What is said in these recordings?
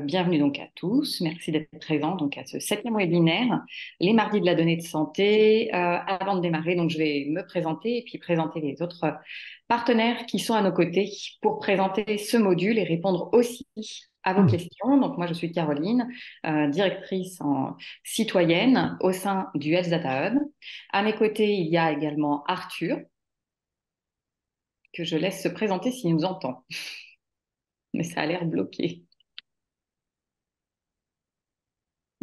Bienvenue donc à tous. Merci d'être présents donc à ce 7e webinaire, les mardis de la donnée de santé. Avant de démarrer, donc je vais me présenter et puis présenter les autres partenaires qui sont à nos côtés pour présenter ce module et répondre aussi à vos questions. Donc moi, je suis Caroline, directrice citoyenne au sein du Health Data Hub. À mes côtés, il y a également Arthur, que je laisse se présenter s'il nous entend. Mais ça a l'air bloqué.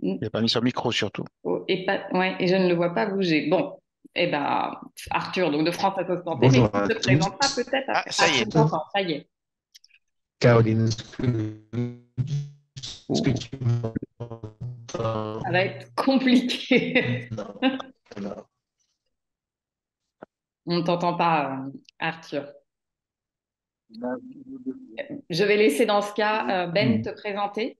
Il n'a pas mis son micro surtout. Oh, ouais, et je ne le vois pas bouger. Bon, eh ben, Arthur, donc de France Info Santé, mais Bonjour qui à se tous. présentera peut-être Ah, après. ça Ah, y tu est. m'entends, ça y est. Caroline, est-ce que Ouh. tu m'entends? Ça va être compliqué. Non. Alors, On ne t'entend pas, Arthur. Je vais laisser dans ce cas Ben te présenter.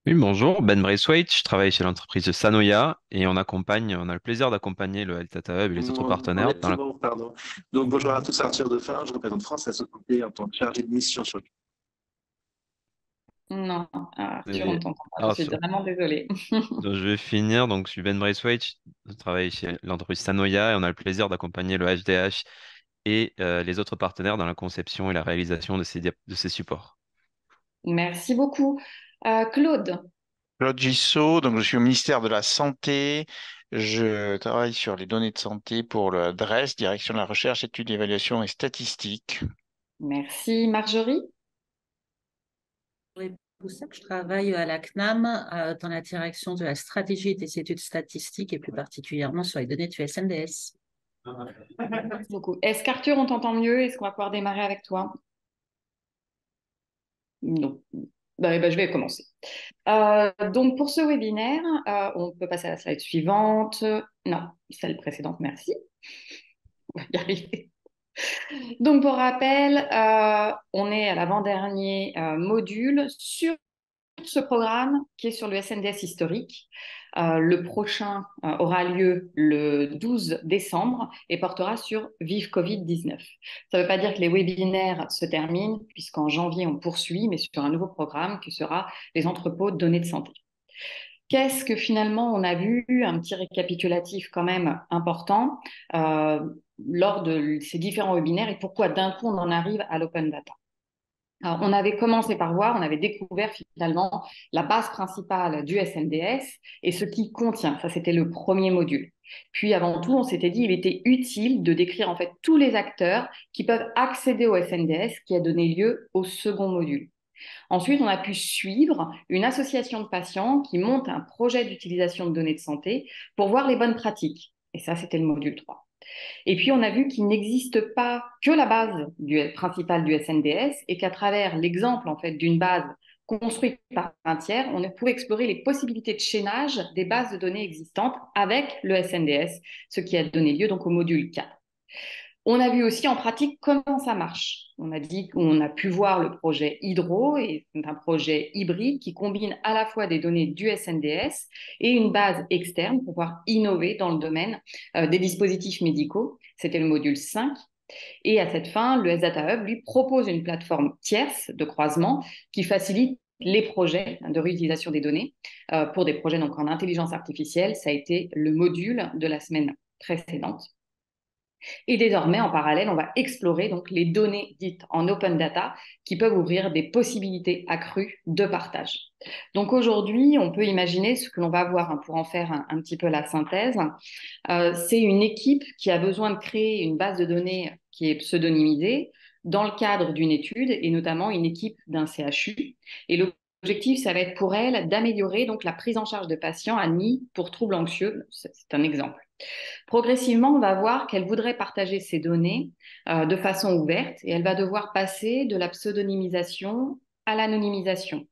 Oui, bonjour, Ben Braithwaite, je travaille chez l'entreprise Sanoya et on a le plaisir d'accompagner le Health Data Hub et les autres partenaires dans la... Effectivement, pardon. Donc, bonjour à tous, Arthur Defin, je représente France Associée en tant que chargé de mission sur. Non, Arthur, on ne et- t'entend pas. Je Alors, suis vraiment désolée. donc, je vais finir, donc je suis Ben Braithwaite, je travaille chez l'entreprise Sanoya et on a le plaisir d'accompagner le HDH et les autres partenaires dans la conception et la réalisation de ces supports. Merci beaucoup. Claude. Claude Gissot, donc je suis au ministère de la Santé. Je travaille sur les données de santé pour le DRES, Direction de la Recherche, Études, Évaluation et Statistiques. Merci. Marjorie. Poussac, je travaille à la CNAM dans la direction de la stratégie et des études statistiques et plus particulièrement sur les données du SNDS. Merci beaucoup. Est-ce qu'Arthur, on t'entend mieux? Est-ce qu'on va pouvoir démarrer avec toi? Non. Je vais commencer. Donc, pour ce webinaire, on peut passer à la slide suivante. Non, celle précédente, merci. On va y arriver. Donc, pour rappel, on est à l'avant-dernier module sur ce programme qui est sur le SNDS historique. Le prochain aura lieu le 12 décembre et portera sur Vive Covid-19. Ça ne veut pas dire que les webinaires se terminent, puisqu'en janvier, on poursuit, mais sur un nouveau programme qui sera les entrepôts de données de santé. Qu'est-ce que finalement on a vu? Un petit récapitulatif quand même important lors de ces différents webinaires et pourquoi d'un coup on en arrive à l'open data. Alors, on avait commencé par voir, on avait découvert finalement la base principale du SNDS et ce qu'il contient. Ça, c'était le premier module. Puis, avant tout, on s'était dit qu'il était utile de décrire en fait tous les acteurs qui peuvent accéder au SNDS qui a donné lieu au second module. Ensuite, on a pu suivre une association de patients qui monte un projet d'utilisation de données de santé pour voir les bonnes pratiques. Et ça, c'était le module 3. Et puis, on a vu qu'il n'existe pas que la base principale du SNDS et qu'à travers l'exemple en fait, d'une base construite par un tiers, on pouvait explorer les possibilités de chaînage des bases de données existantes avec le SNDS, ce qui a donné lieu donc au module 4. On a vu aussi en pratique comment ça marche. On a dit qu'on a pu voir le projet Hydro, et c'est un projet hybride qui combine à la fois des données du SNDS et une base externe pour pouvoir innover dans le domaine des dispositifs médicaux. C'était le module 5. Et à cette fin, le Data Hub lui propose une plateforme tierce de croisement qui facilite les projets de réutilisation des données pour des projets donc en intelligence artificielle. Ça a été le module de la semaine précédente. Et désormais, en parallèle, on va explorer donc les données dites en open data qui peuvent ouvrir des possibilités accrues de partage. Donc aujourd'hui, on peut imaginer ce que l'on va voir pour en faire un petit peu la synthèse. C'est une équipe qui a besoin de créer une base de données qui est pseudonymisée dans le cadre d'une étude et notamment une équipe d'un CHU. Et l'objectif, ça va être pour elle d'améliorer donc la prise en charge de patients admis pour troubles anxieux. C'est un exemple. Progressivement, on va voir qu'elle voudrait partager ces données de façon ouverte et elle va devoir passer de la pseudonymisation à l'anonymisation.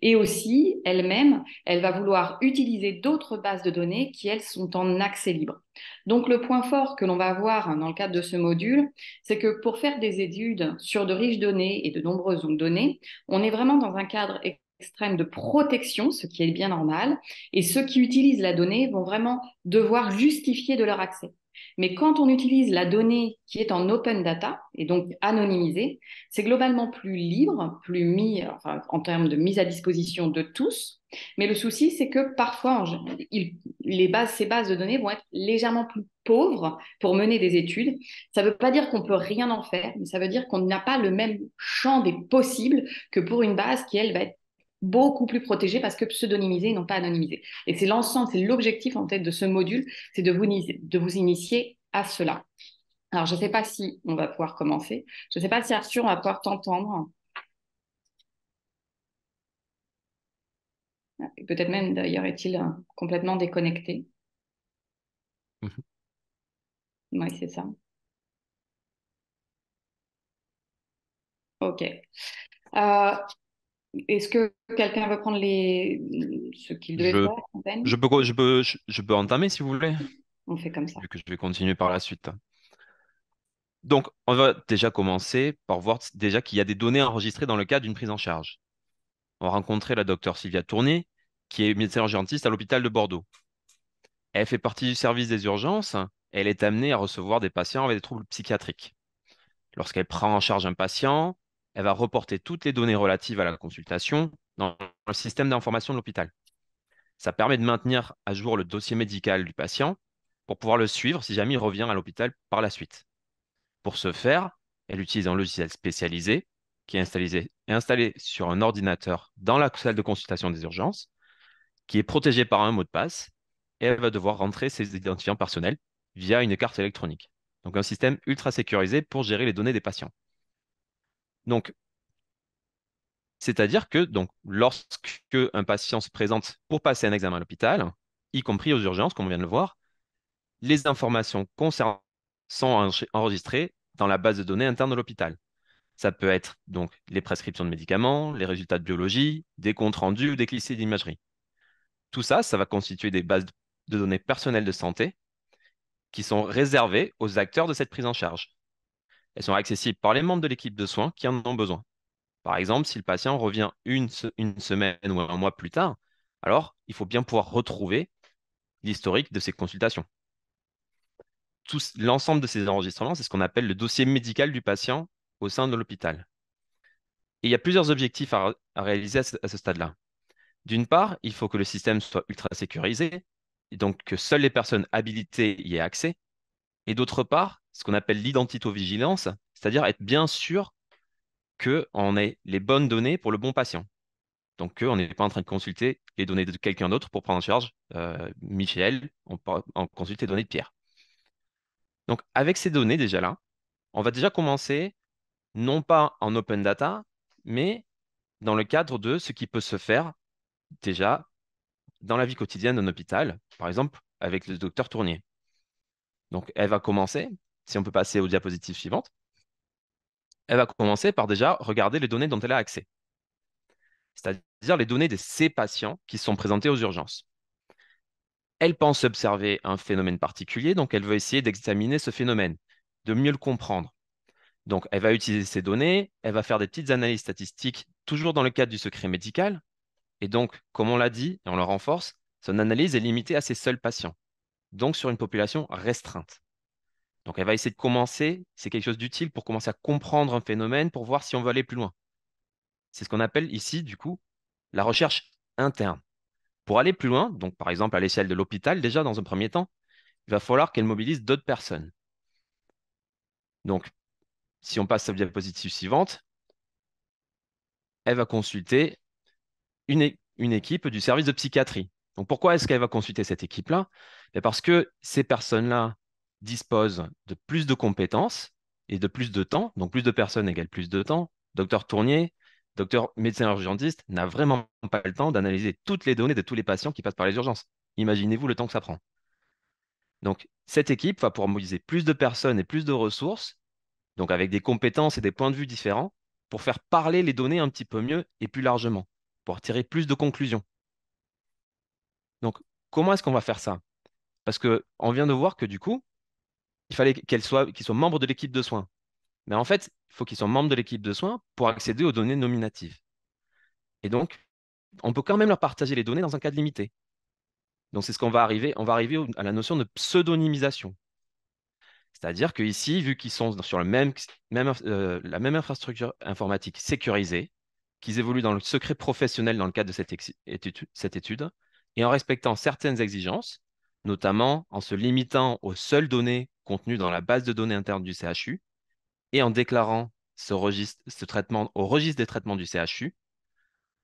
Et aussi, elle-même, elle va vouloir utiliser d'autres bases de données qui, elles, sont en accès libre. Donc, le point fort que l'on va voir dans le cadre de ce module, c'est que pour faire des études sur de riches données et de nombreuses données, on est vraiment dans un cadre extrême de protection, ce qui est bien normal, et ceux qui utilisent la donnée vont vraiment devoir justifier de leur accès. Mais quand on utilise la donnée qui est en open data, et donc anonymisée, c'est globalement plus libre, plus mis, enfin, en termes de mise à disposition de tous. Mais le souci, c'est que parfois, ces bases de données vont être légèrement plus pauvres pour mener des études. Ça ne veut pas dire qu'on peut rien en faire, mais ça veut dire qu'on n'a pas le même champ des possibles que pour une base qui, elle, va être beaucoup plus protégée parce que pseudonymisée et non pas anonymisée. Et c'est l'ensemble, c'est l'objectif en tête de ce module, c'est de vous initier à cela. Alors, je ne sais pas si on va pouvoir commencer. Je ne sais pas si Arthur, on va pouvoir t'entendre. Peut-être même, d'ailleurs, est-il complètement déconnecté. Mhm. Oui, c'est ça. OK. Est-ce que quelqu'un veut prendre ce qu'il devait Je, faire, Fontaine? je peux entamer si vous voulez, On fait comme ça. vu que je vais continuer par la suite. Donc, on va déjà commencer par voir déjà qu'il y a des données enregistrées dans le cadre d'une prise en charge. On va rencontrer la docteure Sylvia Tournier, qui est médecin urgentiste à l'hôpital de Bordeaux. Elle fait partie du service des urgences et elle est amenée à recevoir des patients avec des troubles psychiatriques. Lorsqu'elle prend en charge un patient, elle va reporter toutes les données relatives à la consultation dans le système d'information de l'hôpital. Ça permet de maintenir à jour le dossier médical du patient pour pouvoir le suivre si jamais il revient à l'hôpital par la suite. Pour ce faire, elle utilise un logiciel spécialisé qui est installé sur un ordinateur dans la salle de consultation des urgences, qui est protégé par un mot de passe, et elle va devoir rentrer ses identifiants personnels via une carte électronique. Donc un système ultra sécurisé pour gérer les données des patients. Donc, c'est-à-dire que donc, lorsque un patient se présente pour passer un examen à l'hôpital, y compris aux urgences, comme on vient de le voir, les informations concernant sont enregistrées dans la base de données interne de l'hôpital. Ça peut être donc les prescriptions de médicaments, les résultats de biologie, des comptes rendus ou des clichés d'imagerie. Tout ça, ça va constituer des bases de données personnelles de santé qui sont réservées aux acteurs de cette prise en charge. Elles sont accessibles par les membres de l'équipe de soins qui en ont besoin. Par exemple, si le patient revient une semaine ou un mois plus tard, alors il faut bien pouvoir retrouver l'historique de ces consultations. L'ensemble de ces enregistrements, c'est ce qu'on appelle le dossier médical du patient au sein de l'hôpital. Et il y a plusieurs objectifs à réaliser à ce stade-là. D'une part, il faut que le système soit ultra sécurisé, et donc que seules les personnes habilitées y aient accès. Et d'autre part, ce qu'on appelle l'identitovigilance, c'est-à-dire être bien sûr qu'on ait les bonnes données pour le bon patient. Donc qu'on n'est pas en train de consulter les données de quelqu'un d'autre pour prendre en charge Michel, on consulte les données de Pierre. Donc avec ces données déjà là, on va déjà commencer non pas en open data, mais dans le cadre de ce qui peut se faire déjà dans la vie quotidienne d'un hôpital, par exemple avec le docteur Tournier. Donc elle va commencer, si on peut passer aux diapositives suivantes, elle va commencer par déjà regarder les données dont elle a accès, c'est-à-dire les données de ses patients qui sont présentés aux urgences. Elle pense observer un phénomène particulier, donc elle veut essayer d'examiner ce phénomène, de mieux le comprendre. Donc elle va utiliser ces données, elle va faire des petites analyses statistiques, toujours dans le cadre du secret médical. Et donc, comme on l'a dit, et on le renforce, son analyse est limitée à ses seuls patients, donc sur une population restreinte. Donc elle va essayer de commencer, c'est quelque chose d'utile pour commencer à comprendre un phénomène, pour voir si on veut aller plus loin. C'est ce qu'on appelle ici, du coup, la recherche interne. Pour aller plus loin, donc par exemple à l'échelle de l'hôpital, déjà dans un premier temps, il va falloir qu'elle mobilise d'autres personnes. Donc, si on passe à la diapositive suivante, elle va consulter une équipe du service de psychiatrie. Donc, pourquoi est-ce qu'elle va consulter cette équipe-là? Parce que ces personnes-là disposent de plus de compétences et de plus de temps. Donc, plus de personnes égale plus de temps. Docteur Tournier, docteur médecin urgentiste, n'a vraiment pas le temps d'analyser toutes les données de tous les patients qui passent par les urgences. Imaginez-vous le temps que ça prend. Donc, cette équipe va pouvoir mobiliser plus de personnes et plus de ressources, donc avec des compétences et des points de vue différents, pour faire parler les données un petit peu mieux et plus largement, pour tirer plus de conclusions. Donc, comment est-ce qu'on va faire ça? Parce qu'on vient de voir que du coup, il fallait qu'ils soient membres de l'équipe de soins. Mais en fait, il faut qu'ils soient membres de l'équipe de soins pour accéder aux données nominatives. Et donc, on peut quand même leur partager les données dans un cadre limité. Donc, c'est ce qu'on va arriver, on va arriver à la notion de pseudonymisation. C'est-à-dire qu'ici, vu qu'ils sont sur la même infrastructure informatique sécurisée, qu'ils évoluent dans le secret professionnel dans le cadre de cette étude, et en respectant certaines exigences, notamment en se limitant aux seules données contenues dans la base de données interne du CHU et en déclarant ce traitement au registre des traitements du CHU,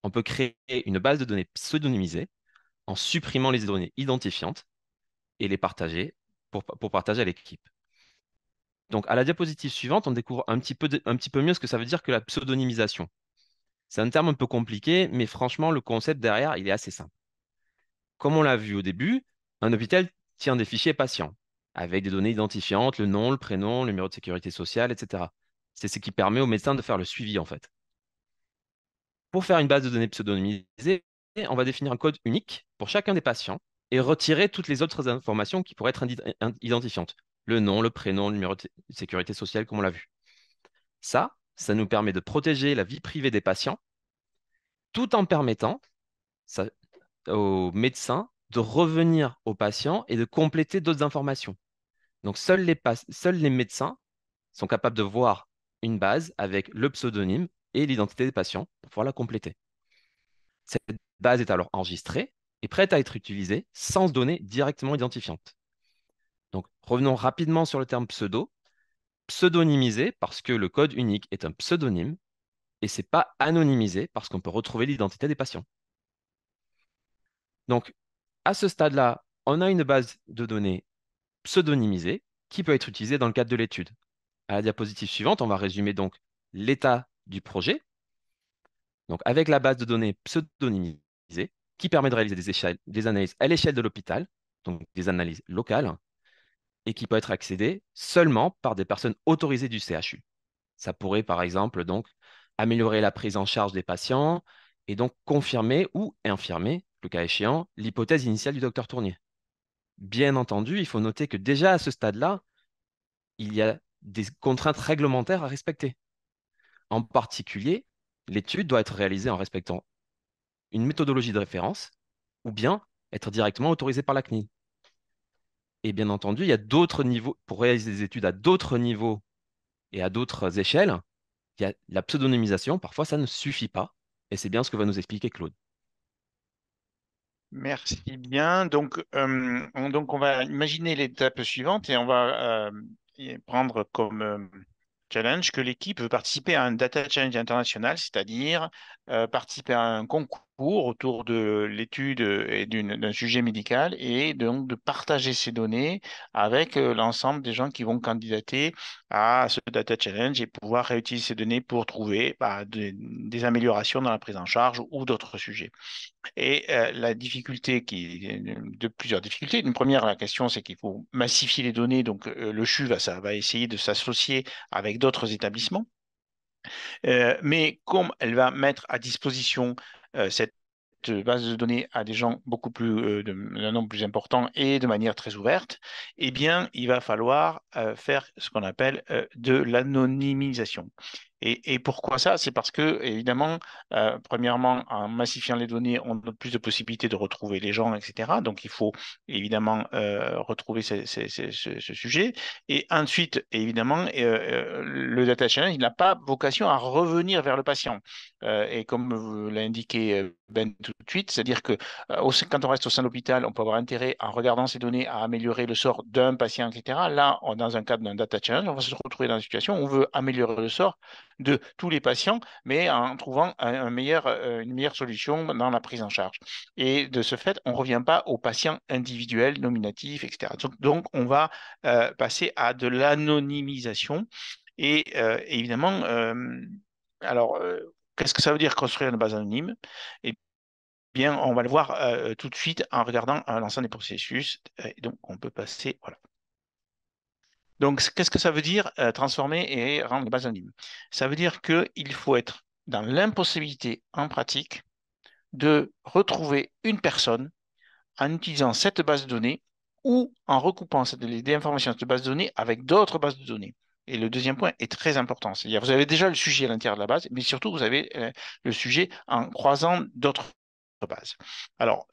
on peut créer une base de données pseudonymisée en supprimant les données identifiantes et les partager pour partager à l'équipe. Donc, à la diapositive suivante, on découvre un petit peu mieux ce que ça veut dire que la pseudonymisation. C'est un terme un peu compliqué, mais franchement, le concept derrière, il est assez simple. Comme on l'a vu au début, un hôpital tient des fichiers patients avec des données identifiantes, le nom, le prénom, le numéro de sécurité sociale, etc. C'est ce qui permet au médecin de faire le suivi, en fait. Pour faire une base de données pseudonymisée, on va définir un code unique pour chacun des patients et retirer toutes les autres informations qui pourraient être identifiantes. Le nom, le prénom, le numéro de sécurité sociale, comme on l'a vu. Ça nous permet de protéger la vie privée des patients tout en permettant aux médecins de revenir aux patients et de compléter d'autres informations. Donc, seuls les médecins sont capables de voir une base avec le pseudonyme et l'identité des patients pour pouvoir la compléter. Cette base est alors enregistrée et prête à être utilisée sans données directement identifiantes. Donc, revenons rapidement sur le terme pseudo. Pseudonymisé parce que le code unique est un pseudonyme et ce n'est pas anonymisé parce qu'on peut retrouver l'identité des patients. Donc, à ce stade-là, on a une base de données pseudonymisée qui peut être utilisée dans le cadre de l'étude. À la diapositive suivante, on va résumer donc l'état du projet. Donc, avec la base de données pseudonymisée qui permet de réaliser des analyses à l'échelle de l'hôpital, donc des analyses locales, et qui peut être accédée seulement par des personnes autorisées du CHU. Ça pourrait, par exemple, donc améliorer la prise en charge des patients et donc confirmer ou infirmer, le cas échéant, l'hypothèse initiale du docteur Tournier. Bien entendu, il faut noter que déjà à ce stade-là, il y a des contraintes réglementaires à respecter. En particulier, l'étude doit être réalisée en respectant une méthodologie de référence ou bien être directement autorisée par la CNIL. Et bien entendu, il y a d'autres niveaux, pour réaliser des études à d'autres niveaux et à d'autres échelles, il y a la pseudonymisation, parfois ça ne suffit pas, et c'est bien ce que va nous expliquer Claude. Merci bien. Donc, on va imaginer l'étape suivante et on va prendre comme challenge que l'équipe veut participer à un data challenge international, c'est-à-dire participer à un concours autour de l'étude et d'un sujet médical et donc de partager ces données avec l'ensemble des gens qui vont candidater à ce data challenge et pouvoir réutiliser ces données pour trouver des améliorations dans la prise en charge ou d'autres sujets. Et la difficulté de plusieurs difficultés. Une première, la question, c'est qu'il faut massifier les données. Donc, le CHU va essayer de s'associer avec d'autres établissements. Mais comme elle va mettre à disposition cette base de données à des gens beaucoup plus, d'un nombre plus important et de manière très ouverte, eh bien, il va falloir faire ce qu'on appelle de l'anonymisation. Et pourquoi ça? C'est parce que, évidemment, premièrement, en massifiant les données, on a plus de possibilités de retrouver les gens, etc. Donc, il faut évidemment retrouver ce sujet. Et ensuite, évidemment, le data challenge, il n'a pas vocation à revenir vers le patient. Et comme l'a indiqué Ben tout de suite, c'est-à-dire que quand on reste au sein de l'hôpital, on peut avoir intérêt, en regardant ces données, à améliorer le sort d'un patient, etc. Là, dans un cadre d'un data challenge, on va se retrouver dans une situation où on veut améliorer le sort de tous les patients, mais en trouvant une meilleure solution dans la prise en charge. Et de ce fait, on ne revient pas aux patients individuels, nominatifs, etc. Donc on va passer à de l'anonymisation. Et évidemment, alors, qu'est-ce que ça veut dire construire une base anonyme? Eh bien, on va le voir tout de suite en regardant l'ensemble des processus. Donc, on peut passer, voilà. Donc, qu'est-ce que ça veut dire transformer et rendre les bases anonymes? Ça veut dire qu'il faut être dans l'impossibilité en pratique de retrouver une personne en utilisant cette base de données ou en recoupant des informations de cette base de données avec d'autres bases de données. Et le deuxième point est très important. C'est-à-dire, vous avez déjà le sujet à l'intérieur de la base, mais surtout, vous avez le sujet en croisant d'autres bases. Alors,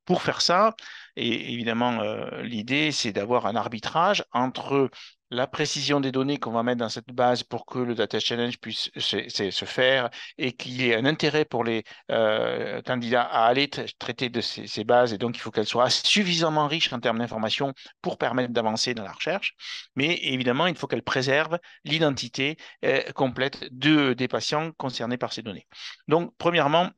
Pour faire ça, et évidemment, l'idée, c'est d'avoir un arbitrage entre la précision des données qu'on va mettre dans cette base pour que le data challenge puisse se faire et qu'il y ait un intérêt pour les candidats à aller traiter de ces bases. Et donc, il faut qu'elles soient suffisamment riches en termes d'informations pour permettre d'avancer dans la recherche. Mais évidemment, il faut qu'elles préservent l'identité complète des patients concernés par ces données. Donc, premièrement,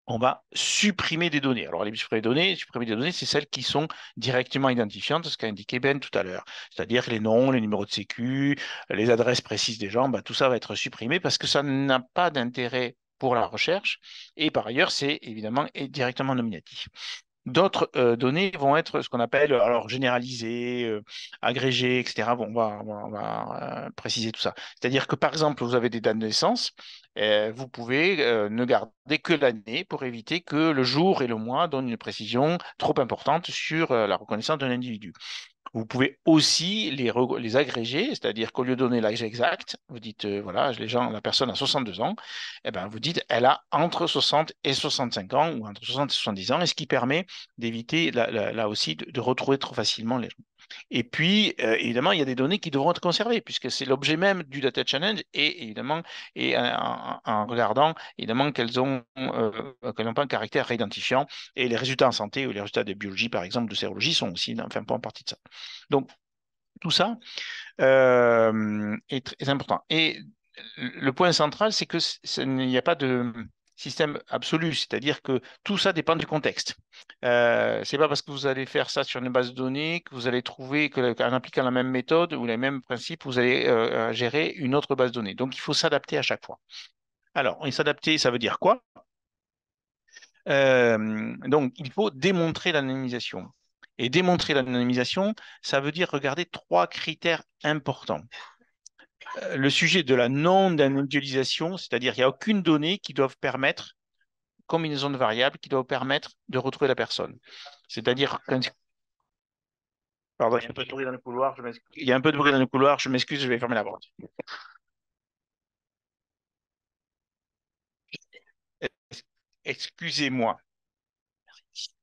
on va supprimer des données. Alors, les supprimer des données, c'est celles qui sont directement identifiantes, ce qu'a indiqué Ben tout à l'heure. C'est-à-dire les noms, les numéros de sécu, les adresses précises des gens, ben, tout ça va être supprimé parce que ça n'a pas d'intérêt pour la recherche. Et par ailleurs, c'est évidemment directement nominatif. D'autres données vont être ce qu'on appelle alors généralisées, agrégées, etc. Bon, on va préciser tout ça. C'est-à-dire que par exemple, vous avez des dates de naissance, vous pouvez ne garder que l'année pour éviter que le jour et le mois donnent une précision trop importante sur la reconnaissance d'un individu. Vous pouvez aussi les agréger, c'est-à-dire qu'au lieu de donner l'âge exact, vous dites, voilà, la personne a 62 ans, eh ben, vous dites, elle a entre 60 et 65 ans, ou entre 60 et 70 ans, et ce qui permet d'éviter, là aussi, de retrouver trop facilement les gens. Et puis, évidemment, il y a des données qui devront être conservées, puisque c'est l'objet même du Data Challenge, et évidemment, en regardant, évidemment, qu'elles n'ont pas un caractère réidentifiant, et les résultats en santé ou les résultats de biologie, par exemple, de sérologie, sont aussi, enfin, pas en partie de ça. Donc, tout ça est très important. Et le point central, c'est que il n'y a pas de système absolu, c'est-à-dire que tout ça dépend du contexte. C'est pas parce que vous allez faire ça sur une base de données que vous allez trouver qu'en appliquant la même méthode ou les mêmes principes, vous allez gérer une autre base de données. Donc, il faut s'adapter à chaque fois. Alors, s'adapter, ça veut dire quoi? Donc, il faut démontrer l'anonymisation. Et démontrer l'anonymisation, ça veut dire regarder trois critères importants. Le sujet de la non-anonymisation, c'est-à-dire qu'il n'y a aucune donnée qui doit permettre, combinaison de variables, qui doit permettre de retrouver la personne. C'est-à-dire, pardon, il y a un peu de bruit dans le couloir, il y a un peu de bruit dans le couloir, je m'excuse, je vais fermer la porte. Excusez-moi.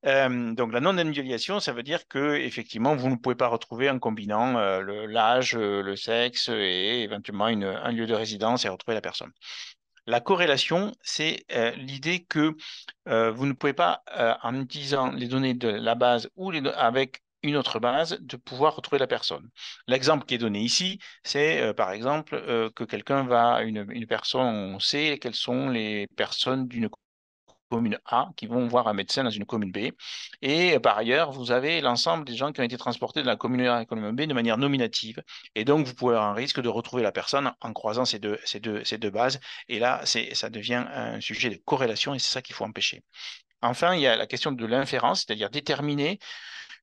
Donc la non-individualisation, ça veut dire que effectivement vous ne pouvez pas retrouver en combinant l'âge, le sexe et éventuellement un lieu de résidence et retrouver la personne. La corrélation, c'est l'idée que vous ne pouvez pas, en utilisant les données de la base ou avec une autre base, de pouvoir retrouver la personne. L'exemple qui est donné ici, c'est par exemple que une personne, on sait quelles sont les personnes d'une commune A qui vont voir un médecin dans une commune B. Et par ailleurs, vous avez l'ensemble des gens qui ont été transportés de la commune A à la commune B de manière nominative. Et donc, vous pouvez avoir un risque de retrouver la personne en croisant ces deux bases. Et là, ça devient un sujet de corrélation et c'est ça qu'il faut empêcher. Enfin, il y a la question de l'inférence, c'est-à-dire déterminer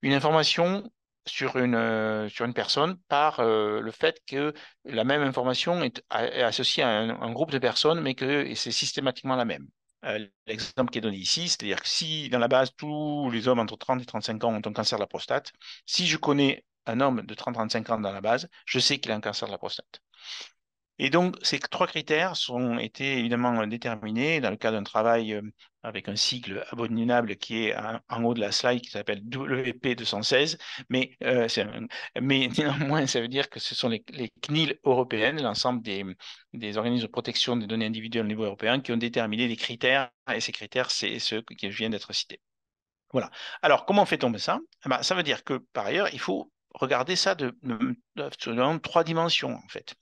une information sur une personne par le fait que la même information est associée à un groupe de personnes, mais que c'est systématiquement la même. L'exemple qui est donné ici, c'est-à-dire que si dans la base, tous les hommes entre 30 et 35 ans ont un cancer de la prostate, si je connais un homme de 30-35 ans dans la base, je sais qu'il a un cancer de la prostate. Et donc, ces trois critères ont été évidemment déterminés dans le cadre d'un travail avec un sigle abominable qui est en haut de la slide qui s'appelle WP216. Mais néanmoins, ça veut dire que ce sont les CNIL européennes, l'ensemble des organismes de protection des données individuelles au niveau européen, qui ont déterminé des critères. Et ces critères, c'est ceux qui viennent d'être cités. Voilà. Alors, comment fait-on ça? Eh ben, ça veut dire que, par ailleurs, il faut regarder ça selon trois dimensions, en fait.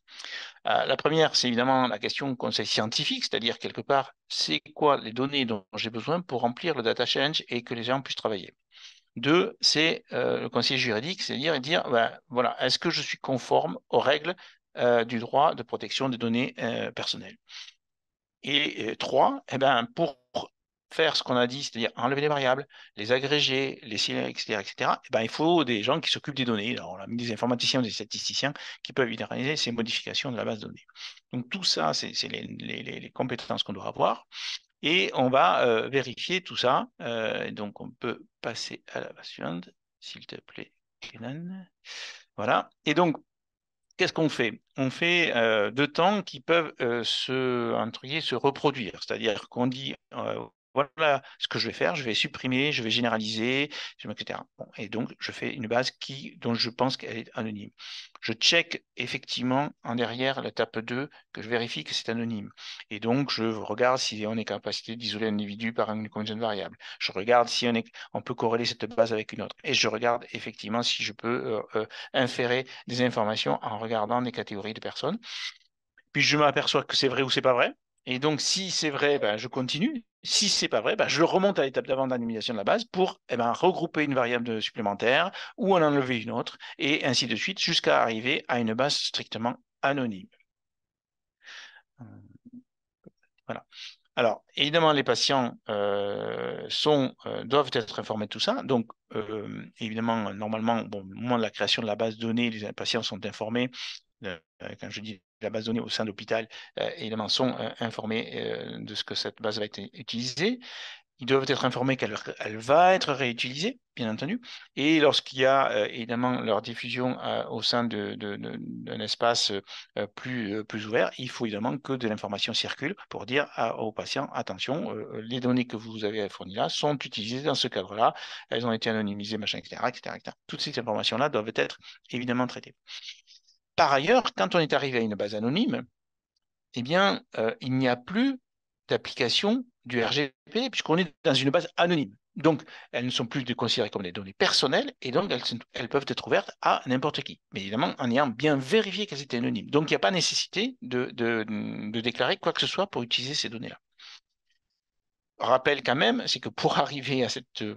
La première, c'est évidemment la question de conseil scientifique, c'est-à-dire quelque part, c'est quoi les données dont j'ai besoin pour remplir le data challenge et que les gens puissent travailler. Deux, c'est le conseil juridique, c'est-à-dire dire, ben, voilà, est-ce que je suis conforme aux règles du droit de protection des données personnelles? Et trois, eh ben, pour faire ce qu'on a dit, c'est-à-dire enlever les variables, les agréger, les siler, etc., etc., eh ben, il faut des gens qui s'occupent des données. Alors, on a mis des informaticiens ou des statisticiens qui peuvent réaliser ces modifications de la base de données. Donc, tout ça, c'est les compétences qu'on doit avoir. Et on va vérifier tout ça. Donc, on peut passer à la base suivante, s'il te plaît, Kenan. Voilà. Et donc, qu'est-ce qu'on fait? On fait deux temps qui peuvent se reproduire. C'est-à-dire qu'on dit voilà ce que je vais faire, je vais supprimer, je vais généraliser, etc. Bon, et donc, je fais une base dont je pense qu'elle est anonyme. Je check effectivement en derrière l'étape 2 que je vérifie que c'est anonyme. Et donc, je regarde si on est capacité d'isoler un individu par une combinaison de variables. Je regarde si on peut corréler cette base avec une autre. Et je regarde effectivement si je peux inférer des informations en regardant des catégories de personnes. Puis je m'aperçois que c'est vrai ou c'est pas vrai. Et donc, si c'est vrai, ben, je continue. Si c'est pas vrai, ben, je remonte à l'étape d'avant d'anonymisation de la base pour regrouper une variable supplémentaire ou en enlever une autre, et ainsi de suite, jusqu'à arriver à une base strictement anonyme. Voilà. Alors, évidemment, les patients doivent être informés de tout ça. Donc, évidemment, normalement, bon, au moment de la création de la base de données, les patients sont informés. Quand je dis la base de données au sein de l'hôpital, évidemment, sont informés de ce que cette base va être utilisée. Ils doivent être informés qu'elle va être réutilisée, bien entendu. Et lorsqu'il y a évidemment leur diffusion au sein d'un espace plus ouvert, il faut évidemment que de l'information circule pour dire aux patients, attention, les données que vous avez fournies là sont utilisées dans ce cadre-là, elles ont été anonymisées, machin, etc., etc., etc. Toutes ces informations-là doivent être évidemment traitées. Par ailleurs, quand on est arrivé à une base anonyme, eh bien, il n'y a plus d'application du RGPD puisqu'on est dans une base anonyme. Donc, elles ne sont plus considérées comme des données personnelles et donc elles peuvent être ouvertes à n'importe qui. Mais évidemment, en ayant bien vérifié qu'elles étaient anonymes. Donc, il n'y a pas nécessité de déclarer quoi que ce soit pour utiliser ces données-là. Rappel quand même, c'est que pour arriver à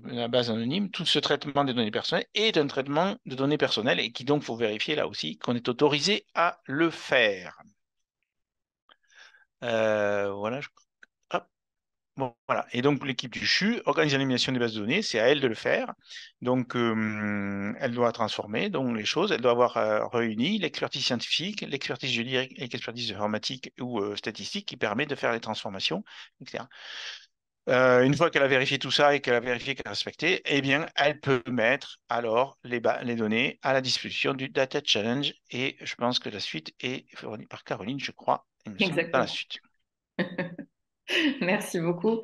la base anonyme, tout ce traitement des données personnelles est un traitement de données personnelles et qui donc, faut vérifier là aussi qu'on est autorisé à le faire. Voilà. Hop. Bon, voilà. Et donc, l'équipe du CHU organise l'élimination des bases de données, c'est à elle de le faire. Donc, elle doit transformer donc, les choses, elle doit avoir réuni l'expertise scientifique, l'expertise juridique et l'expertise informatique ou statistique qui permet de faire les transformations, etc. Une fois qu'elle a vérifié tout ça et qu'elle a vérifié qu'elle a respecté, eh bien, elle peut mettre alors les données à la disposition du Data Challenge. Et je pense que la suite est fournie par Caroline, je crois, il me semble, dans la Exactement. suite. Merci beaucoup.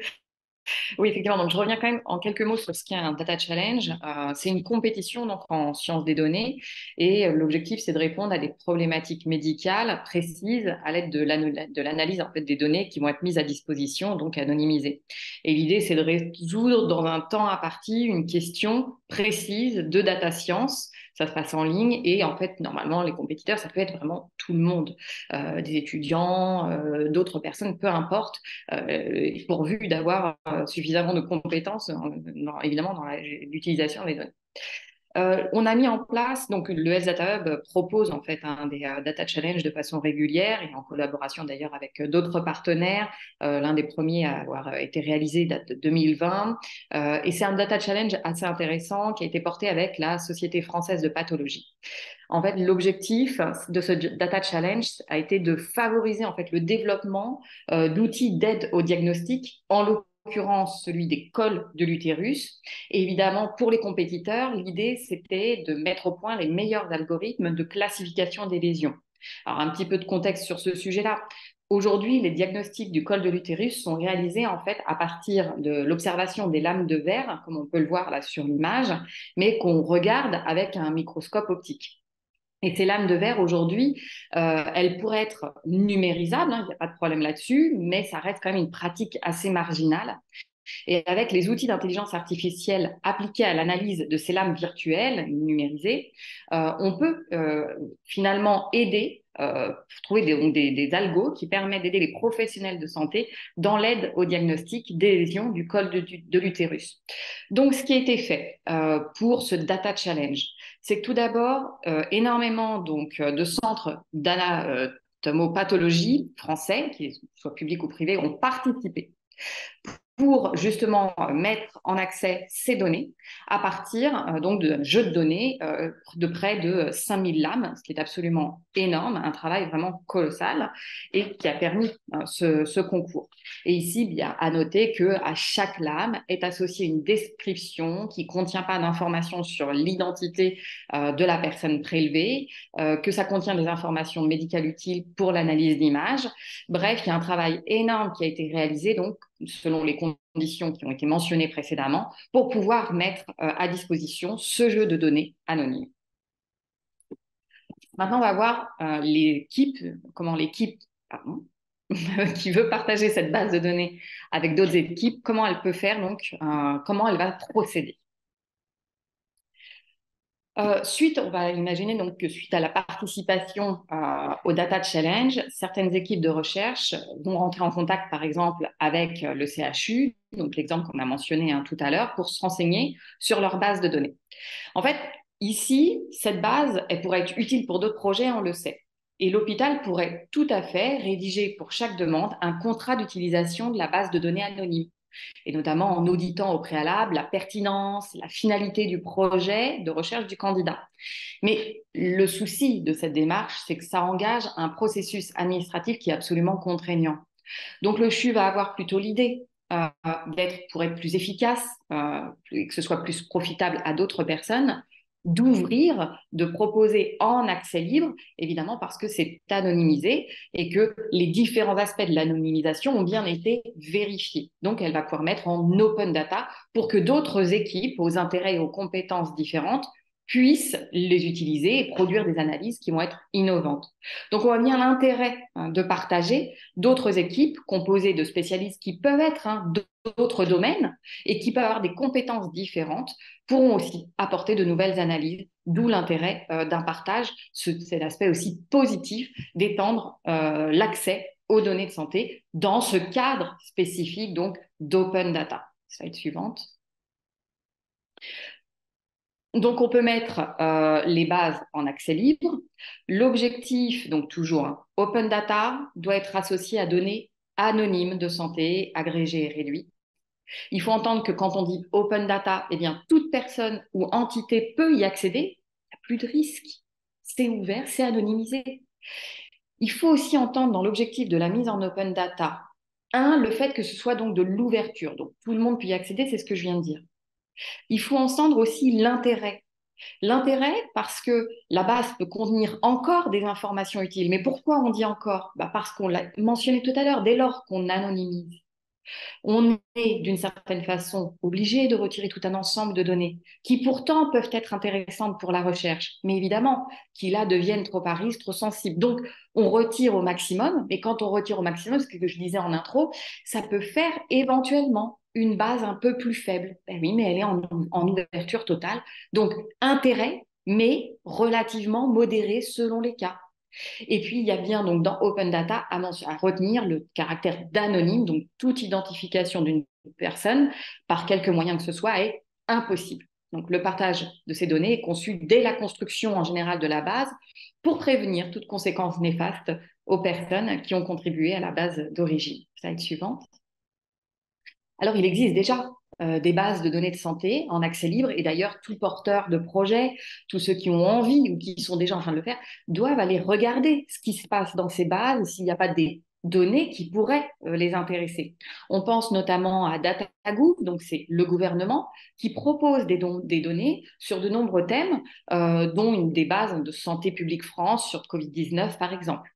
Oui, effectivement. Donc, je reviens quand même en quelques mots sur ce qu'est un data challenge. C'est une compétition donc, en sciences des données et l'objectif, c'est de répondre à des problématiques médicales précises à l'aide de l'analyse en fait, des données qui vont être mises à disposition, donc anonymisées. Et l'idée, c'est de résoudre dans un temps imparti une question précise de data science. Ça se passe en ligne et en fait, normalement, les compétiteurs, ça peut être vraiment tout le monde, des étudiants, d'autres personnes, peu importe, pourvu d'avoir suffisamment de compétences, évidemment, dans l'utilisation des données. On a mis en place, donc le Health Data Hub propose en fait des data challenges de façon régulière et en collaboration d'ailleurs avec d'autres partenaires. L'un des premiers à avoir été réalisé date de 2020 et c'est un data challenge assez intéressant qui a été porté avec la Société française de pathologie. En fait, l'objectif de ce data challenge a été de favoriser en fait le développement d'outils d'aide au diagnostic en l'occurrence celui des cols de l'utérus. Et évidemment, pour les compétiteurs, l'idée, c'était de mettre au point les meilleurs algorithmes de classification des lésions. Alors, un petit peu de contexte sur ce sujet-là. Aujourd'hui, les diagnostics du col de l'utérus sont réalisés en fait à partir de l'observation des lames de verre, comme on peut le voir là sur l'image, mais qu'on regarde avec un microscope optique. Et ces lames de verre, aujourd'hui, elles pourraient être numérisables, il n'y a pas de problème là-dessus, mais ça reste quand même une pratique assez marginale. Et avec les outils d'intelligence artificielle appliqués à l'analyse de ces lames virtuelles numérisées, on peut finalement aider, trouver des algos qui permettent d'aider les professionnels de santé dans l'aide au diagnostic des lésions du col de l'utérus. Donc, ce qui a été fait pour ce data challenge, c'est que tout d'abord, énormément donc, de centres d'anatomopathologie français, qu'ils soient publics ou privés, ont participé pour justement mettre en accès ces données à partir donc d'un jeu de données de près de 5000 lames, ce qui est absolument énorme, un travail vraiment colossal et qui a permis ce concours. Et ici, bien, à noter qu'à chaque lame est associée une description qui ne contient pas d'informations sur l'identité de la personne prélevée, que ça contient des informations médicales utiles pour l'analyse d'images. Bref, il y a un travail énorme qui a été réalisé donc selon les conditions qui ont été mentionnées précédemment, pour pouvoir mettre à disposition ce jeu de données anonymes. Maintenant, on va voir comment l'équipe qui veut partager cette base de données avec d'autres équipes, comment elle peut faire, donc comment elle va procéder. On va imaginer donc que suite à la participation au Data Challenge, certaines équipes de recherche vont rentrer en contact, par exemple, avec le CHU, donc l'exemple qu'on a mentionné tout à l'heure, pour se renseigner sur leur base de données. En fait, ici, cette base, elle pourrait être utile pour d'autres projets, on le sait. Et l'hôpital pourrait tout à fait rédiger pour chaque demande un contrat d'utilisation de la base de données anonyme, et notamment en auditant au préalable la pertinence, la finalité du projet de recherche du candidat. Mais le souci de cette démarche, c'est que ça engage un processus administratif qui est absolument contraignant. Donc le CHU va avoir plutôt l'idée pour être plus efficace, et que ce soit plus profitable à d'autres personnes, d'ouvrir, de proposer en accès libre, évidemment parce que c'est anonymisé et que les différents aspects de l'anonymisation ont bien été vérifiés. Donc, elle va pouvoir mettre en open data pour que d'autres équipes aux intérêts et aux compétences différentes puissent les utiliser et produire des analyses qui vont être innovantes. Donc, on voit bien l'intérêt de partager d'autres équipes composées de spécialistes qui peuvent être d'autres domaines et qui peuvent avoir des compétences différentes pourront aussi apporter de nouvelles analyses, d'où l'intérêt d'un partage. C'est l'aspect aussi positif d'étendre l'accès aux données de santé dans ce cadre spécifique donc d'open data. Slide suivante. Donc, on peut mettre les bases en accès libre. L'objectif, donc toujours, open data, doit être associé à données anonymes de santé, agrégées et réduites. Il faut entendre que quand on dit open data, eh bien, toute personne ou entité peut y accéder. Il n'y a plus de risque. C'est ouvert, c'est anonymisé. Il faut aussi entendre dans l'objectif de la mise en open data, le fait que ce soit donc de l'ouverture. Donc, tout le monde peut y accéder, c'est ce que je viens de dire. Il faut entendre aussi l'intérêt. L'intérêt, parce que la base peut contenir encore des informations utiles. Mais pourquoi on dit encore? Parce qu'on l'a mentionné tout à l'heure, dès lors qu'on anonymise, on est d'une certaine façon obligé de retirer tout un ensemble de données qui pourtant peuvent être intéressantes pour la recherche, mais évidemment qui là deviennent trop à risque, trop sensibles. Donc on retire au maximum, mais quand on retire au maximum, ce que je disais en intro, ça peut faire éventuellement une base un peu plus faible. Ben oui, mais elle est en ouverture totale. Donc intérêt, mais relativement modéré selon les cas. Et puis, il y a bien donc dans Open Data à retenir le caractère d'anonyme, donc toute identification d'une personne par quelque moyen que ce soit est impossible. Donc, le partage de ces données est conçu dès la construction en général de la base pour prévenir toute conséquence néfaste aux personnes qui ont contribué à la base d'origine. Slide suivante. Alors, il existe déjà des bases de données de santé en accès libre et d'ailleurs, tout porteur de projet, tous ceux qui ont envie ou qui sont déjà en train de le faire, doivent aller regarder ce qui se passe dans ces bases, s'il n'y a pas des données qui pourraient les intéresser. On pense notamment à DataGouv, donc c'est le gouvernement qui propose des données sur de nombreux thèmes, dont une des bases de Santé publique France sur Covid-19 par exemple.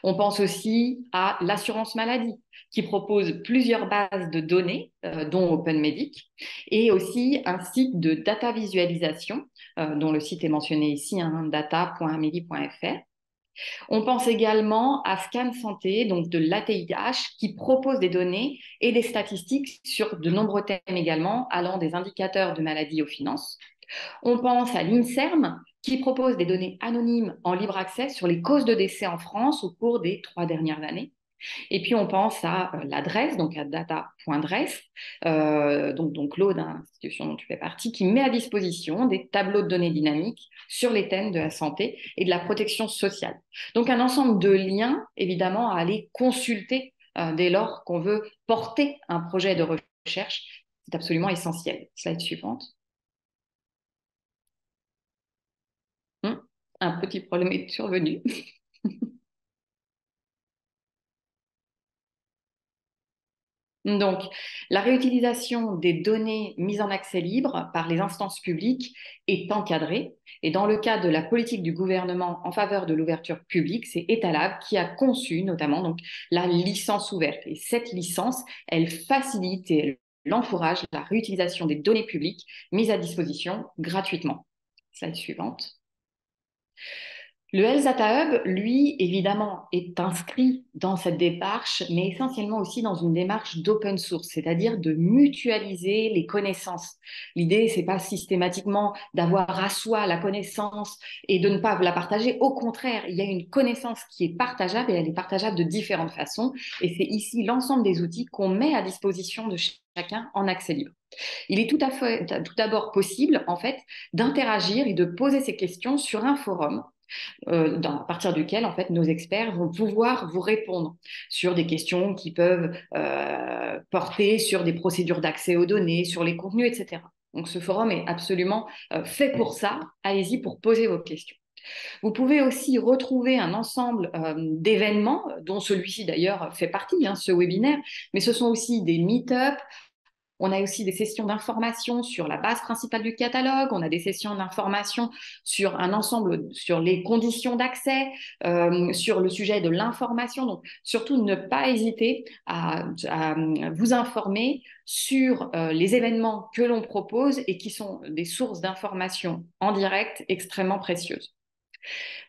On pense aussi à l'assurance maladie, qui propose plusieurs bases de données, dont OpenMedic, et aussi un site de data visualisation, dont le site est mentionné ici, data.ameli.fr. On pense également à Scan Santé, donc de l'ATIH, qui propose des données et des statistiques sur de nombreux thèmes également, allant des indicateurs de maladies aux finances. On pense à l'INSERM, qui propose des données anonymes en libre accès sur les causes de décès en France au cours des 3 dernières années. Et puis, on pense à l'adresse, donc à data.dress, donc l'autre institution dont tu fais partie, qui met à disposition des tableaux de données dynamiques sur les thèmes de la santé et de la protection sociale. Donc, un ensemble de liens, évidemment, à aller consulter dès lors qu'on veut porter un projet de recherche. C'est absolument essentiel. Slide suivante. Un petit problème est survenu. Donc, la réutilisation des données mises en accès libre par les instances publiques est encadrée. Et dans le cadre de la politique du gouvernement en faveur de l'ouverture publique, c'est Etalab qui a conçu notamment donc, la licence ouverte. Et cette licence, elle facilite et elle encourage la réutilisation des données publiques mises à disposition gratuitement. Slide suivante. Le Health Data Hub, lui, évidemment, est inscrit dans cette démarche, mais essentiellement aussi dans une démarche d'open source, c'est-à-dire de mutualiser les connaissances. L'idée, c'est pas systématiquement d'avoir à soi la connaissance et de ne pas la partager. Au contraire, il y a une connaissance qui est partageable et elle est partageable de différentes façons. Et c'est ici l'ensemble des outils qu'on met à disposition de chacun en accès libre. Il est tout d'abord possible, en fait, d'interagir et de poser ces questions sur un forum à partir duquel en fait nos experts vont pouvoir vous répondre sur des questions qui peuvent porter sur des procédures d'accès aux données, sur les contenus, etc. Donc ce forum est absolument fait pour ça. Allez-y pour poser vos questions. Vous pouvez aussi retrouver un ensemble d'événements, dont celui-ci d'ailleurs fait partie, ce webinaire, mais ce sont aussi des meet-up. On a aussi des sessions d'information sur la base principale du catalogue. On a des sessions d'information sur un ensemble, sur les conditions d'accès, sur le sujet de l'information. Donc, surtout, ne pas hésiter à vous informer sur les événements que l'on propose et qui sont des sources d'information en direct extrêmement précieuses.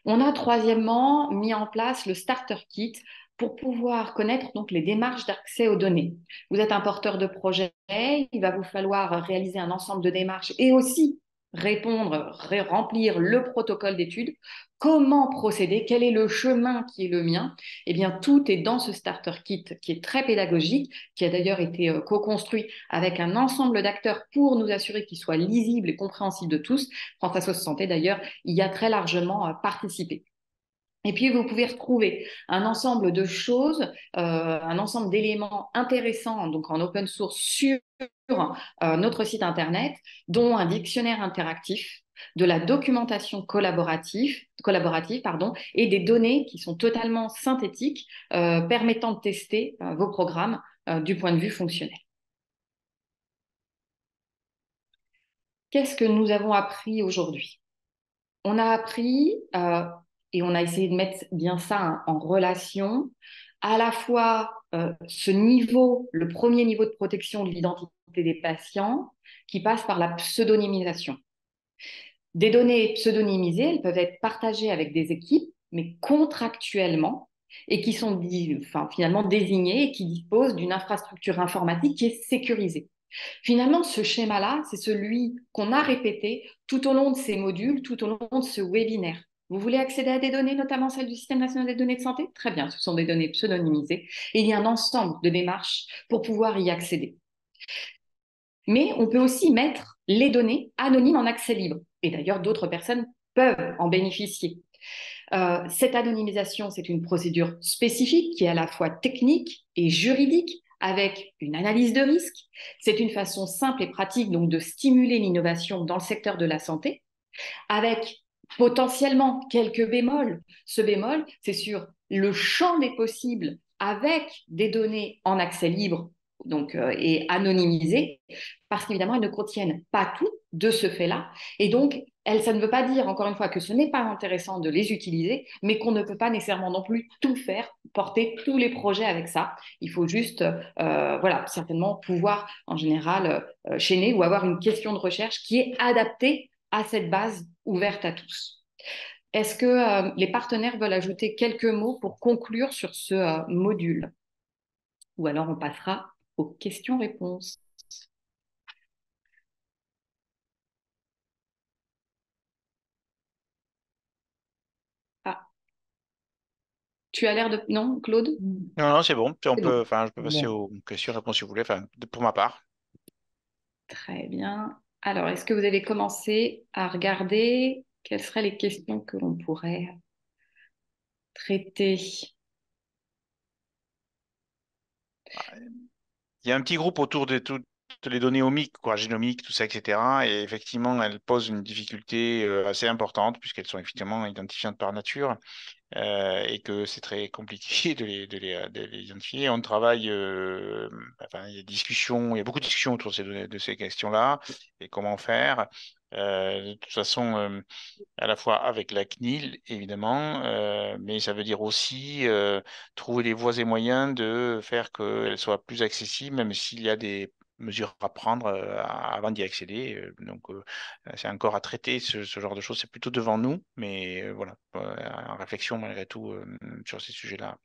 On a troisièmement mis en place le Starter Kit pour pouvoir connaître donc les démarches d'accès aux données. Vous êtes un porteur de projet, il va vous falloir réaliser un ensemble de démarches et aussi remplir le protocole d'étude. Comment procéder? Quel est le chemin qui est le mien? Eh bien, tout est dans ce Starter Kit qui est très pédagogique, qui a d'ailleurs été co-construit avec un ensemble d'acteurs pour nous assurer qu'il soit lisible et compréhensible de tous. France Assos Santé, d'ailleurs, y a très largement participé. Et puis, vous pouvez retrouver un ensemble de choses, un ensemble d'éléments intéressants donc en open source sur notre site Internet, dont un dictionnaire interactif, de la documentation collaborative, et des données qui sont totalement synthétiques, permettant de tester vos programmes du point de vue fonctionnel. Qu'est-ce que nous avons appris aujourd'hui? On a appris, et on a essayé de mettre bien ça en relation, à la fois ce niveau, le premier niveau de protection de l'identité des patients, qui passe par la pseudonymisation. Des données pseudonymisées, elles peuvent être partagées avec des équipes, mais contractuellement, et qui sont finalement désignées et qui disposent d'une infrastructure informatique qui est sécurisée. Finalement, ce schéma-là, c'est celui qu'on a répété tout au long de ces modules, tout au long de ce webinaire. Vous voulez accéder à des données, notamment celles du Système national des données de santé? Très bien, ce sont des données pseudonymisées. Et il y a un ensemble de démarches pour pouvoir y accéder. Mais on peut aussi mettre les données anonymes en accès libre. Et d'ailleurs, d'autres personnes peuvent en bénéficier. Cette anonymisation, c'est une procédure spécifique qui est à la fois technique et juridique, avec une analyse de risque. C'est une façon simple et pratique donc de stimuler l'innovation dans le secteur de la santé, avec potentiellement quelques bémols. Ce bémol, c'est sur le champ des possibles avec des données en accès libre donc, et anonymisées, parce qu'évidemment, elles ne contiennent pas tout de ce fait-là. Et donc, ça ne veut pas dire, encore une fois, que ce n'est pas intéressant de les utiliser, mais qu'on ne peut pas nécessairement non plus tout faire, porter tous les projets avec ça. Il faut juste, certainement pouvoir, en général, chaîner ou avoir une question de recherche qui est adaptée à cette base ouverte à tous. Est-ce que les partenaires veulent ajouter quelques mots pour conclure sur ce module? Ou alors on passera aux questions-réponses. Ah. Tu as l'air de... Non, Claude? Non, c'est bon. Puis C'est bon. je peux passer aux questions-réponses si vous voulez, pour ma part. Très bien. Alors, est-ce que vous avez commencé à regarder quelles seraient les questions que l'on pourrait traiter? Il y a un petit groupe autour de toutes les données omiques, quoi, génomiques, tout ça, etc. Et effectivement, elles posent une difficulté assez importante puisqu'elles sont effectivement identifiantes par nature. et que c'est très compliqué de les identifier. On travaille, enfin, il y a il y a beaucoup de discussions autour de ces questions-là et comment faire. De toute façon, à la fois avec la CNIL, évidemment, mais ça veut dire aussi trouver des voies et moyens de faire qu'elle soit plus accessible, même s'il y a des mesures à prendre avant d'y accéder. C'est encore à traiter, ce genre de choses. C'est plutôt devant nous, mais voilà, en réflexion malgré tout sur ces sujets-là.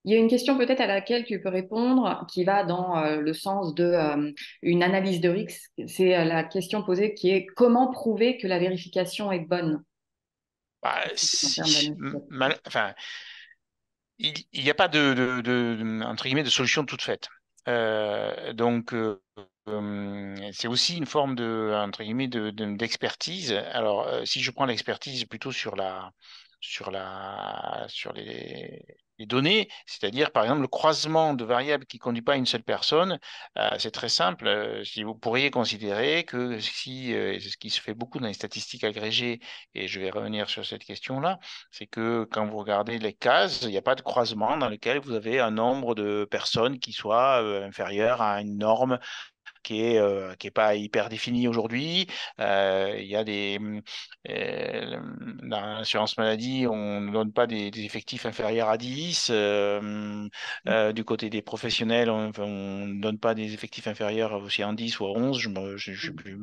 Il y a une question peut-être à laquelle tu peux répondre qui va dans le sens de une analyse de risque. C'est la question posée qui est comment prouver que la vérification est bonne Bah, en termes d'analyse. enfin, il n'y a pas entre guillemets, de solution toute faite. C'est aussi une forme entre guillemets, d'expertise. Alors, si je prends l'expertise plutôt sur les données, c'est-à-dire, par exemple, le croisement de variables qui ne conduit pas à une seule personne, c'est très simple. Si vous pourriez considérer que si, et c'est ce qui se fait beaucoup dans les statistiques agrégées, et je vais revenir sur cette question-là, c'est que quand vous regardez les cases, il n'y a pas de croisement dans lequel vous avez un nombre de personnes qui soit inférieur à une norme qui est pas hyper définie aujourd'hui. Il y a dans l'assurance maladie, on ne donne pas des effectifs inférieurs à 10. Du côté des professionnels, on ne donne pas des effectifs inférieurs aussi à 10 ou à 11. Je me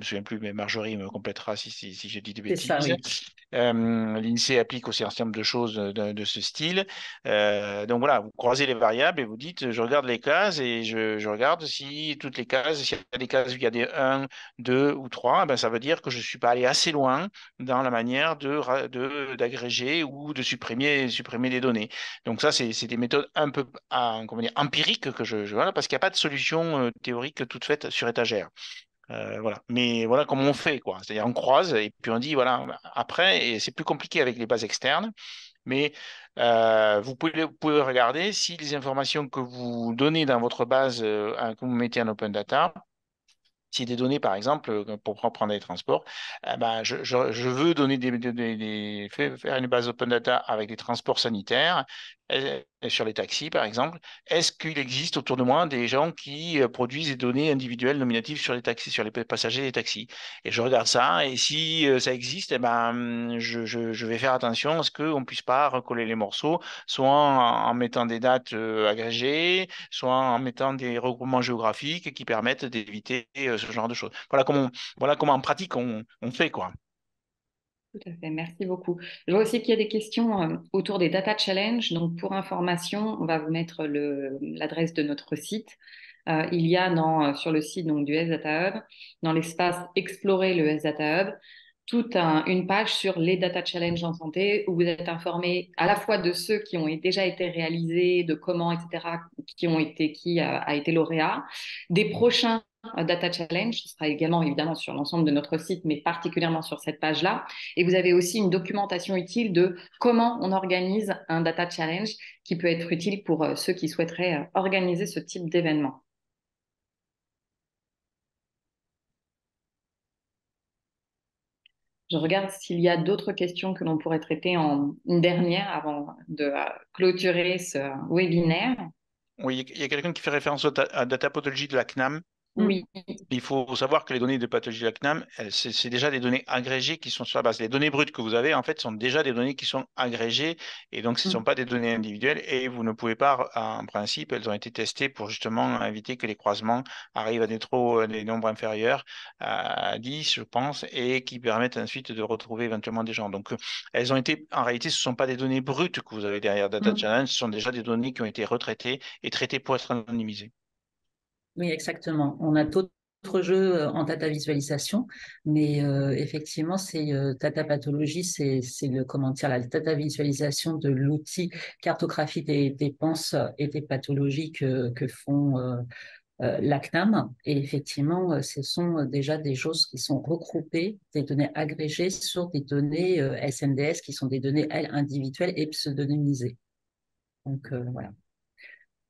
souviens plus, mais Marjorie me complétera si je dis des C'est ça, bêtises. oui. L'INSEE applique aussi un certain nombre de choses de ce style. Donc voilà, vous croisez les variables et vous dites, je regarde les cases et je regarde si toutes les cases, s'il y a des cases où il y a des 1, 2 ou 3, ben ça veut dire que je ne suis pas allé assez loin dans la manière d'agréger ou de supprimer des données. Donc ça, c'est des méthodes un peu comment dire, empiriques voilà, parce qu'il n'y a pas de solution théorique toute faite sur étagère. Voilà. Mais voilà comment on fait, quoi. C'est-à-dire on croise et puis on dit, voilà, après, et c'est plus compliqué avec les bases externes, mais vous pouvez regarder si les informations que vous donnez dans votre base, que vous mettez en open data, si des données, par exemple, pour prendre les transports, ben, je veux donner faire une base open data avec des transports sanitaires, sur les taxis, par exemple. Est-ce qu'il existe autour de moi des gens qui produisent des données individuelles nominatives sur les taxis, sur les passagers des taxis? Et je regarde ça, et si ça existe, eh ben, je vais faire attention à ce qu'on ne puisse pas recoller les morceaux, soit en mettant des dates agrégées, soit en mettant des regroupements géographiques qui permettent d'éviter ce genre de choses. Voilà comment en pratique on fait, quoi. Tout à fait, merci beaucoup. Je vois aussi qu'il y a des questions autour des data challenges. Donc, pour information, on va vous mettre l'adresse de notre site. Il y a sur le site donc, du S Data Hub, dans l'espace Explorer le S Data Hub, une page sur les data challenges en santé où vous êtes informé à la fois de ceux qui ont déjà été réalisés, de comment, etc., qui a été lauréat, des prochains data challenge. Ce sera également évidemment sur l'ensemble de notre site, mais particulièrement sur cette page-là. Et vous avez aussi une documentation utile de comment on organise un data challenge qui peut être utile pour ceux qui souhaiteraient organiser ce type d'événement. Je regarde s'il y a d'autres questions que l'on pourrait traiter en une dernière avant de clôturer ce webinaire. Oui, il y a quelqu'un qui fait référence à data pathologie de la CNAM. Oui, Il faut savoir que les données de pathologie de la CNAM, c'est déjà des données agrégées qui sont sur la base. Les données brutes que vous avez, en fait, sont déjà des données qui sont agrégées et donc ce ne sont pas des données individuelles et vous ne pouvez pas, en principe, elles ont été testées pour justement éviter que les croisements arrivent à des nombres inférieurs à 10, je pense, et qui permettent ensuite de retrouver éventuellement des gens. Donc, elles ont été, en réalité, ce ne sont pas des données brutes que vous avez derrière Data Challenge, ce sont déjà des données qui ont été retraitées et traitées pour être anonymisées. Oui, exactement. On a d'autres jeux en data visualisation, mais effectivement, c'est data pathologie, c'est le comment dire la data visualisation de l'outil cartographie des dépenses et des pathologies que font la CNAM. Et effectivement, ce sont déjà des choses qui sont regroupées, des données agrégées sur des données SNDS qui sont des données, elles, individuelles et pseudonymisées. Donc, voilà.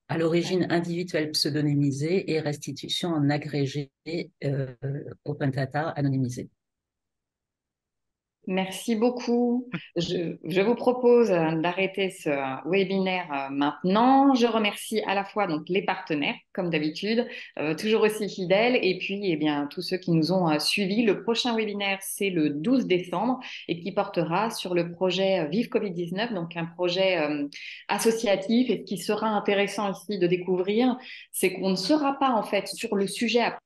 À l'origine individuelle pseudonymisée et restitution en agrégé open data anonymisé. Merci beaucoup. Je vous propose d'arrêter ce webinaire maintenant. Je remercie à la fois donc les partenaires, comme d'habitude, toujours aussi fidèles, et puis eh bien, tous ceux qui nous ont suivis. Le prochain webinaire, c'est le 12 décembre et qui portera sur le projet Vive Covid-19, donc un projet associatif. Et ce qui sera intéressant ici de découvrir, c'est qu'on ne sera pas en fait sur le sujet à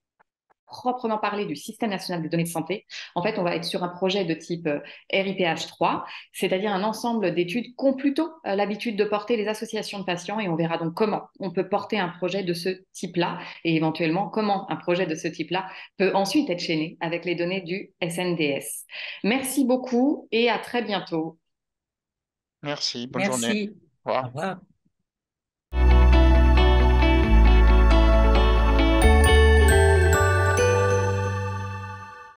proprement parler du système national des données de santé. En fait, on va être sur un projet de type RIPH3, c'est-à-dire un ensemble d'études qu'ont plutôt l'habitude de porter les associations de patients, et on verra donc comment on peut porter un projet de ce type-là et éventuellement comment un projet de ce type-là peut ensuite être chaîné avec les données du SNDS. Merci beaucoup et à très bientôt. Merci, bonne journée. Merci. Au revoir. Au revoir.